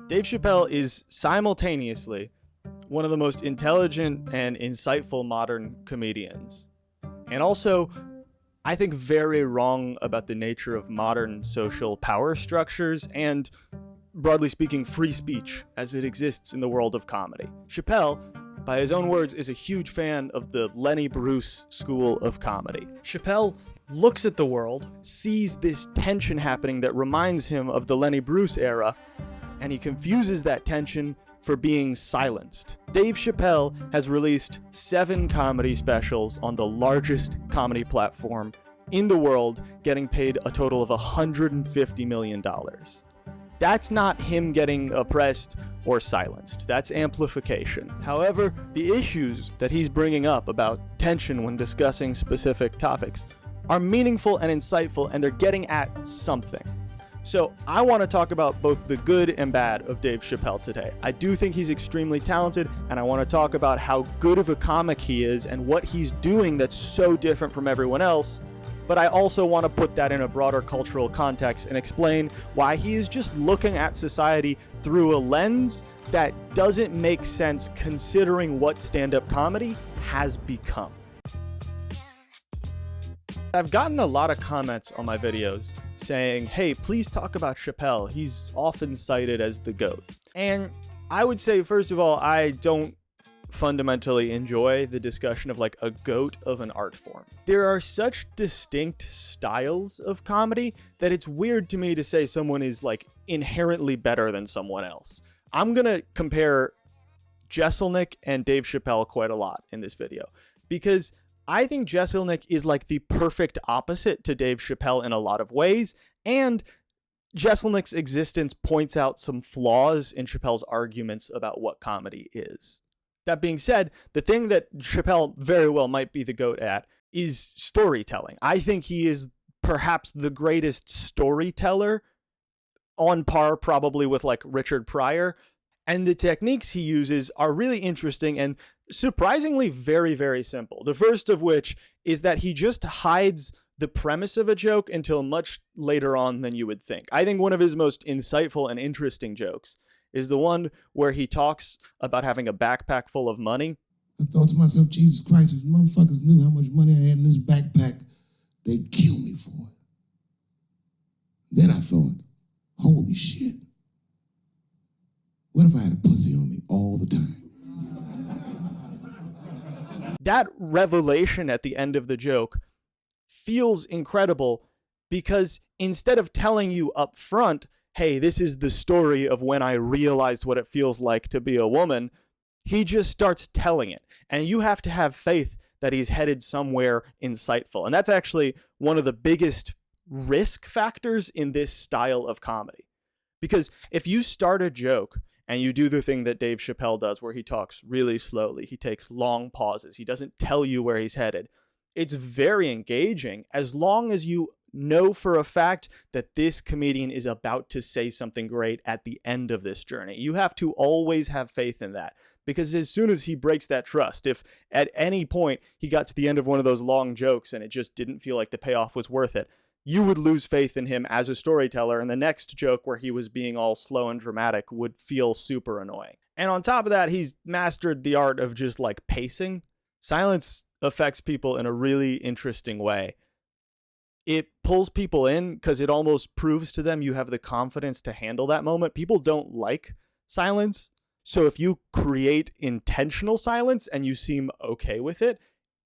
Dave Chappelle is simultaneously one of the most intelligent and insightful modern comedians, and also, I think, very wrong about the nature of modern social power structures and, broadly speaking, free speech as it exists in the world of comedy. Chappelle, by his own words, is a huge fan of the Lenny Bruce school of comedy. Chappelle looks at the world, sees this tension happening that reminds him of the Lenny Bruce era, and he confuses that tension for being silenced. Dave Chappelle has released 7 comedy specials on the largest comedy platform in the world, getting paid a total of $150 million. That's not him getting oppressed or silenced. That's amplification. However, the issues that he's bringing up about tension when discussing specific topics are meaningful and insightful, and they're getting at something. So I want to talk about both the good and bad of Dave Chappelle today. I do think he's extremely talented, and I want to talk about how good of a comic he is and what he's doing that's so different from everyone else. But I also want to put that in a broader cultural context and explain why he is just looking at society through a lens that doesn't make sense considering what stand-up comedy has become. I've gotten a lot of comments on my videos saying, hey, please talk about Chappelle. He's often cited as the GOAT. And I would say, first of all, I don't fundamentally enjoy the discussion of like a GOAT of an art form. There are such distinct styles of comedy that it's weird to me to say someone is like inherently better than someone else. I'm going to compare Jesselnick and Dave Chappelle quite a lot in this video because I think Jesselnick is like the perfect opposite to Dave Chappelle in a lot of ways, and Jesselnick's existence points out some flaws in Chappelle's arguments about what comedy is. That being said, the thing that Chappelle very well might be the GOAT at is storytelling. I think he is perhaps the greatest storyteller, on par probably with like Richard Pryor, and the techniques he uses are really interesting and surprisingly very, very simple. The first of which is that he just hides the premise of a joke until much later on than you would think. I think one of his most insightful and interesting jokes is the one where he talks about having a backpack full of money. I thought to myself, Jesus Christ, if motherfuckers knew how much money I had in this backpack, they'd kill me for it. Then I thought, holy shit, what if I had a pussy on me all the time? That revelation at the end of the joke feels incredible because instead of telling you up front, hey, this is the story of when I realized what it feels like to be a woman, he just starts telling it. And you have to have faith that he's headed somewhere insightful. And that's actually one of the biggest risk factors in this style of comedy. Because if you start a joke and you do the thing that Dave Chappelle does where he talks really slowly, he takes long pauses, he doesn't tell you where he's headed, it's very engaging as long as you know for a fact that this comedian is about to say something great at the end of this journey. You have to always have faith in that, because as soon as he breaks that trust, if at any point he got to the end of one of those long jokes and it just didn't feel like the payoff was worth it, you would lose faith in him as a storyteller, and the next joke where he was being all slow and dramatic would feel super annoying. And on top of that, he's mastered the art of just like pacing. Silence affects people in a really interesting way. It pulls people in because it almost proves to them you have the confidence to handle that moment. People don't like silence. So if you create intentional silence and you seem okay with it,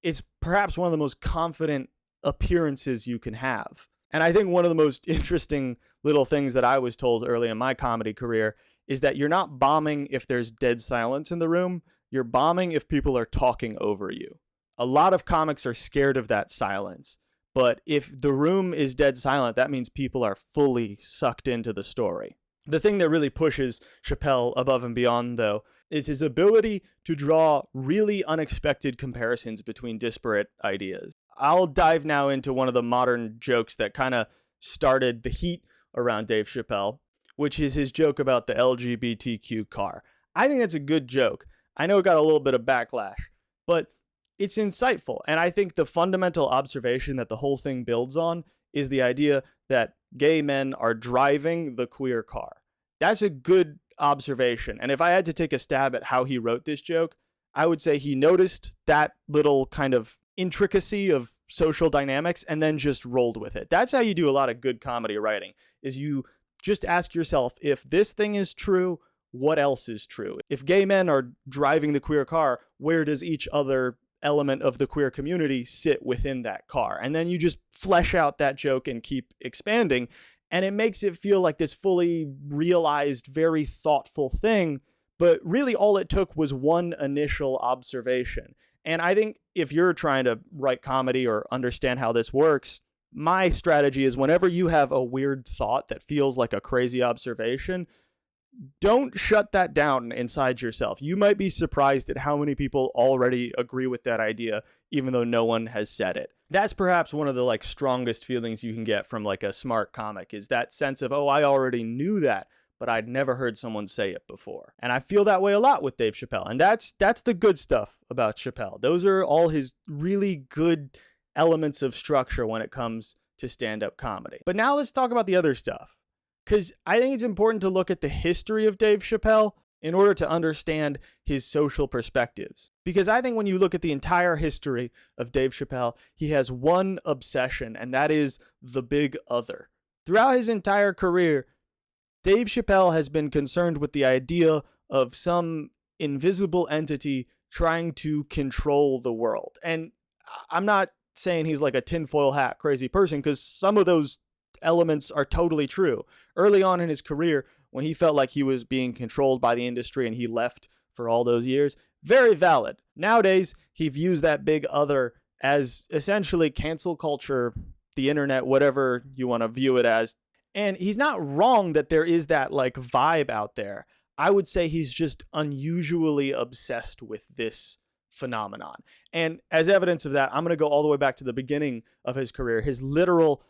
it's perhaps one of the most confident appearances you can have. And I think one of the most interesting little things that I was told early in my comedy career is that you're not bombing if there's dead silence in the room. You're bombing if people are talking over you. A lot of comics are scared of that silence. But if the room is dead silent, that means people are fully sucked into the story. The thing that really pushes Chappelle above and beyond, though, is his ability to draw really unexpected comparisons between disparate ideas. I'll dive now into one of the modern jokes that kind of started the heat around Dave Chappelle, which is his joke about the LGBTQ car. I think that's a good joke. I know it got a little bit of backlash, but it's insightful. And I think the fundamental observation that the whole thing builds on is the idea that gay men are driving the queer car. That's a good observation. And if I had to take a stab at how he wrote this joke, I would say he noticed that little kind of intricacy of social dynamics and then just rolled with it. That's how you do a lot of good comedy writing, is you just ask yourself, if this thing is true, what else is true? If gay men are driving the queer car, where does each other element of the queer community sit within that car? And then you just flesh out that joke and keep expanding. And it makes it feel like this fully realized, very thoughtful thing. But really all it took was one initial observation. And I think if you're trying to write comedy or understand how this works, my strategy is whenever you have a weird thought that feels like a crazy observation, don't shut that down inside yourself. You might be surprised at how many people already agree with that idea, even though no one has said it. That's perhaps one of the strongest feelings you can get from a smart comic, is that sense of, oh, I already knew that, but I'd never heard someone say it before. And I feel that way a lot with Dave Chappelle. And that's the good stuff about Chappelle. Those are all his really good elements of structure when it comes to stand-up comedy. But now let's talk about the other stuff, because I think it's important to look at the history of Dave Chappelle in order to understand his social perspectives. Because I think when you look at the entire history of Dave Chappelle, he has one obsession, and that is the big other. Throughout his entire career, Dave Chappelle has been concerned with the idea of some invisible entity trying to control the world. And I'm not saying he's like a tinfoil hat crazy person, because some of those elements are totally true. Early on in his career, when he felt like he was being controlled by the industry and he left for all those years, very valid. Nowadays, he views that big other as essentially cancel culture, the internet, whatever you want to view it as. And he's not wrong that there is that vibe out there. I would say he's just unusually obsessed with this phenomenon. And as evidence of that, I'm going to go all the way back to the beginning of his career, his literal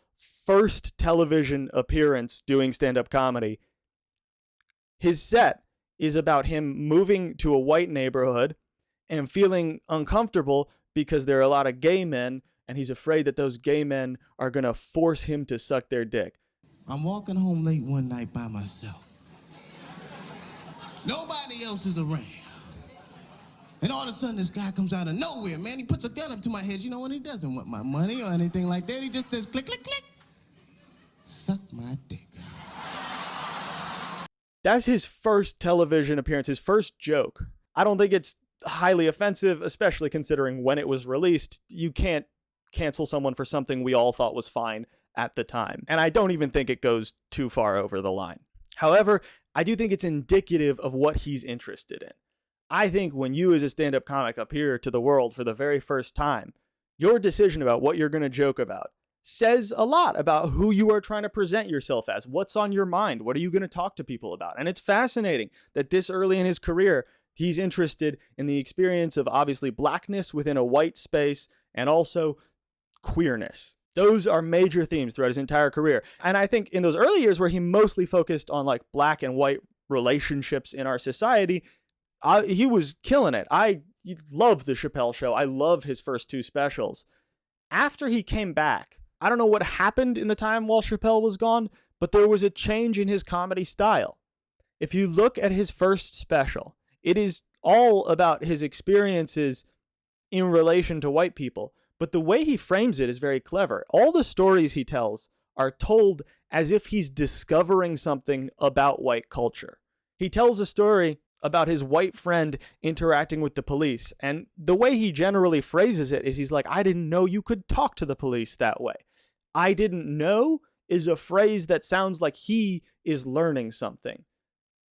first television appearance doing stand-up comedy. His set is about him moving to a white neighborhood and feeling uncomfortable because there are a lot of gay men, and he's afraid that those gay men are going to force him to suck their dick. I'm walking home late one night by myself. Nobody else is around. And all of a sudden, this guy comes out of nowhere, man. He puts a gun up to my head, and he doesn't want my money or anything like that. He just says, click, click, click. Suck my dick. That's his first television appearance, his first joke. I don't think it's highly offensive, especially considering when it was released. You can't cancel someone for something we all thought was fine at the time. And I don't even think it goes too far over the line. However, I do think it's indicative of what he's interested in. I think when you as a stand-up comic appear to the world for the very first time, your decision about what you're going to joke about says a lot about who you are trying to present yourself as. What's on your mind? What are you going to talk to people about? And it's fascinating that this early in his career, he's interested in the experience of obviously blackness within a white space and also queerness. Those are major themes throughout his entire career. And I think in those early years where he mostly focused on black and white relationships in our society, he was killing it. I love the Chappelle Show. I love his first two specials. After he came back, I don't know what happened in the time while Chappelle was gone, but there was a change in his comedy style. If you look at his first special, it is all about his experiences in relation to white people. But the way he frames it is very clever. All the stories he tells are told as if he's discovering something about white culture. He tells a story about his white friend interacting with the police. And the way he generally phrases it is he's like, I didn't know you could talk to the police that way. I didn't know is a phrase that sounds like he is learning something.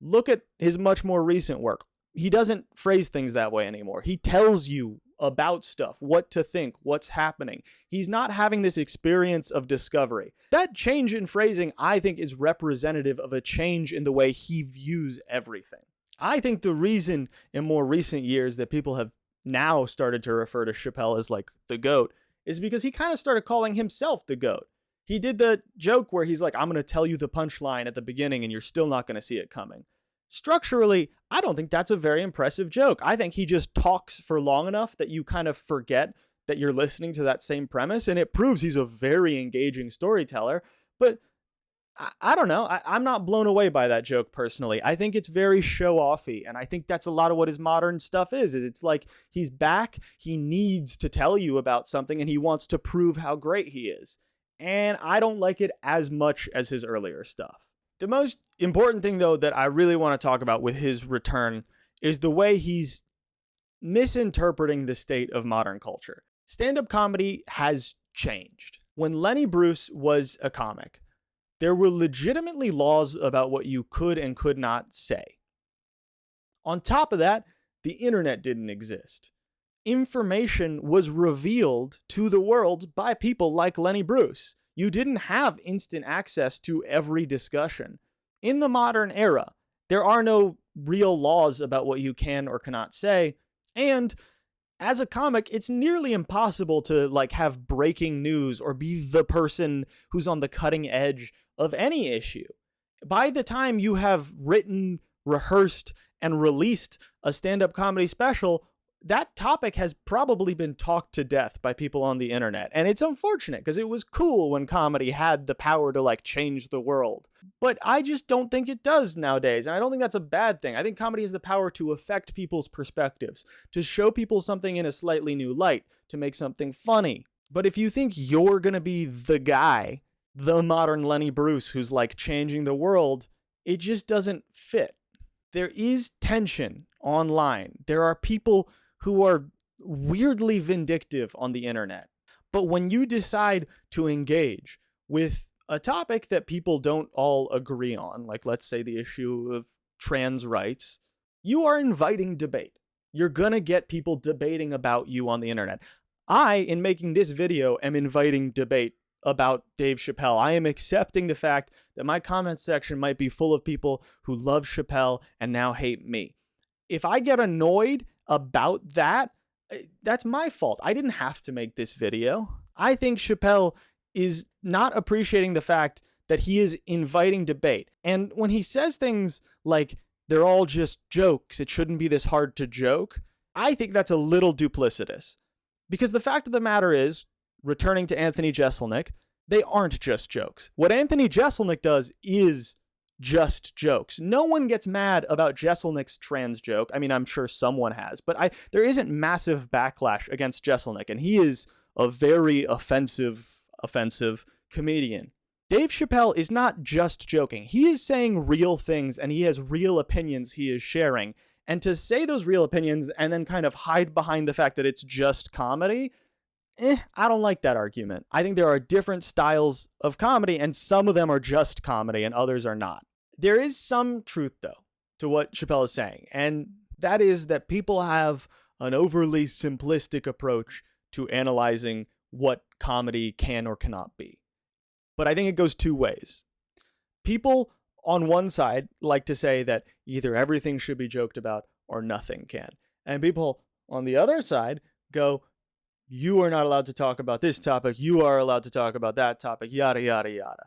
Look at his much more recent work. He doesn't phrase things that way anymore. He tells you about stuff, what to think, what's happening. He's not having this experience of discovery. That change in phrasing, I think, is representative of a change in the way he views everything. I think the reason in more recent years that people have now started to refer to Chappelle as the GOAT is because he kind of started calling himself the GOAT. He did the joke where he's like, I'm going to tell you the punchline at the beginning and you're still not going to see it coming. Structurally, I don't think that's a very impressive joke. I think he just talks for long enough that you kind of forget that you're listening to that same premise, and it proves he's a very engaging storyteller. But I don't know. I'm not blown away by that joke personally. I think it's very show-offy, and I think that's a lot of what his modern stuff is it's like he's back, he needs to tell you about something, and he wants to prove how great he is. And I don't like it as much as his earlier stuff. The most important thing, though, that I really want to talk about with his return is the way he's misinterpreting the state of modern culture. Stand-up comedy has changed. When Lenny Bruce was a comic, there were legitimately laws about what you could and could not say. On top of that, the internet didn't exist. Information was revealed to the world by people like Lenny Bruce. You didn't have instant access to every discussion. In the modern era, there are no real laws about what you can or cannot say, and as a comic, it's nearly impossible to have breaking news or be the person who's on the cutting edge of any issue. By the time you have written, rehearsed, and released a stand-up comedy special, that topic has probably been talked to death by people on the internet. And it's unfortunate because it was cool when comedy had the power to change the world. But I just don't think it does nowadays. And I don't think that's a bad thing. I think comedy has the power to affect people's perspectives, to show people something in a slightly new light, to make something funny. But if you think you're going to be the guy, the modern Lenny Bruce who's changing the world, it just doesn't fit. There is tension online. There are people who are weirdly vindictive on the internet. But when you decide to engage with a topic that people don't all agree on, let's say the issue of trans rights, you are inviting debate. You're gonna get people debating about you on the internet. I, in making this video, am inviting debate about Dave Chappelle. I am accepting the fact that my comment section might be full of people who love Chappelle and now hate me. If I get annoyed about that, that's my fault. I didn't have to make this video. I think Chappelle is not appreciating the fact that he is inviting debate. And when he says things like, they're all just jokes, it shouldn't be this hard to joke, I think that's a little duplicitous. Because the fact of the matter is, returning to Anthony Jeselnik, they aren't just jokes. What Anthony Jeselnik does is just jokes. No one gets mad about Jeselnik's trans joke. I mean, I'm sure someone has, but there isn't massive backlash against Jeselnik, and he is a very offensive comedian. Dave Chappelle is not just joking. He is saying real things, and he has real opinions he is sharing. And to say those real opinions and then kind of hide behind the fact that it's just comedy, I don't like that argument. I think there are different styles of comedy, and some of them are just comedy and others are not. There is some truth, though, to what Chappelle is saying, and that is that people have an overly simplistic approach to analyzing what comedy can or cannot be. But I think it goes two ways. People on one side like to say that either everything should be joked about or nothing can. And people on the other side go, you are not allowed to talk about this topic, you are allowed to talk about that topic, yada, yada, yada.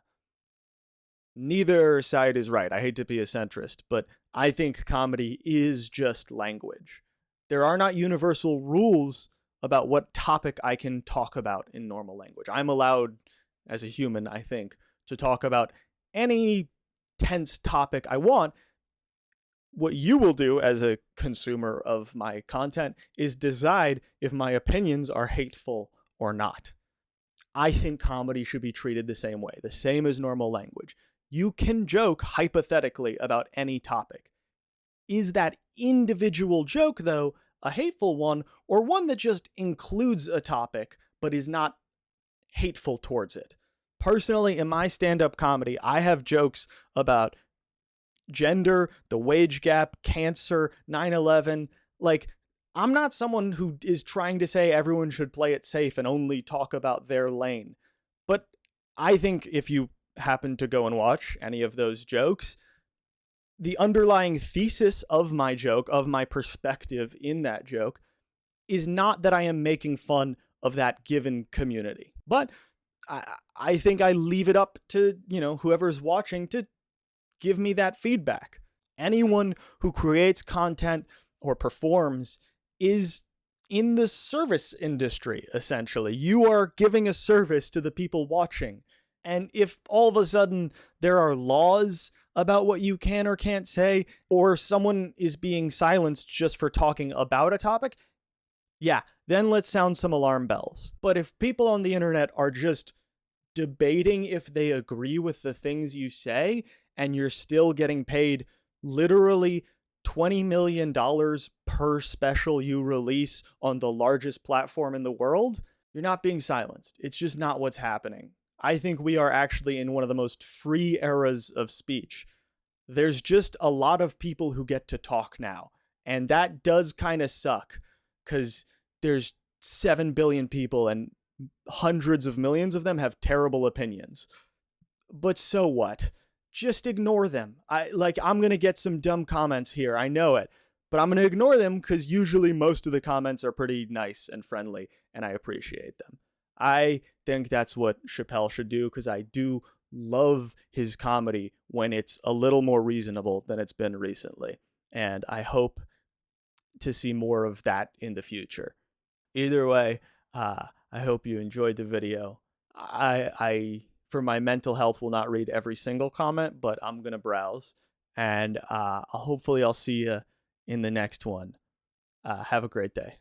Neither side is right. I hate to be a centrist, but I think comedy is just language. There are not universal rules about what topic I can talk about in normal language. I'm allowed, as a human, I think, to talk about any tense topic I want. What you will do as a consumer of my content is decide if my opinions are hateful or not. I think comedy should be treated the same way, the same as normal language. You can joke hypothetically about any topic. Is that individual joke, though, a hateful one, or one that just includes a topic but is not hateful towards it? Personally, in my stand-up comedy, I have jokes about gender, the wage gap, cancer, 9/11. I'm not someone who is trying to say everyone should play it safe and only talk about their lane. But I think if you happen to go and watch any of those jokes, the underlying thesis of my joke, of my perspective in that joke, is not that I am making fun of that given community. But I think I leave it up to, whoever's watching to give me that feedback. Anyone who creates content or performs is in the service industry, essentially. You are giving a service to the people watching. And if all of a sudden there are laws about what you can or can't say, or someone is being silenced just for talking about a topic, yeah, then let's sound some alarm bells. But if people on the internet are just debating if they agree with the things you say, and you're still getting paid literally $20 million per special you release on the largest platform in the world, you're not being silenced. It's just not what's happening. I think we are actually in one of the most free eras of speech. There's just a lot of people who get to talk now. And that does kind of suck because there's 7 billion people and hundreds of millions of them have terrible opinions. But so what? Just ignore them. I'm going to get some dumb comments here. I know it. But I'm going to ignore them because usually most of the comments are pretty nice and friendly, and I appreciate them. I think that's what Chappelle should do because I do love his comedy when it's a little more reasonable than it's been recently. And I hope to see more of that in the future. Either way, I hope you enjoyed the video. I for my mental health, will not read every single comment, but I'm going to browse. And hopefully I'll see you in the next one. Have a great day.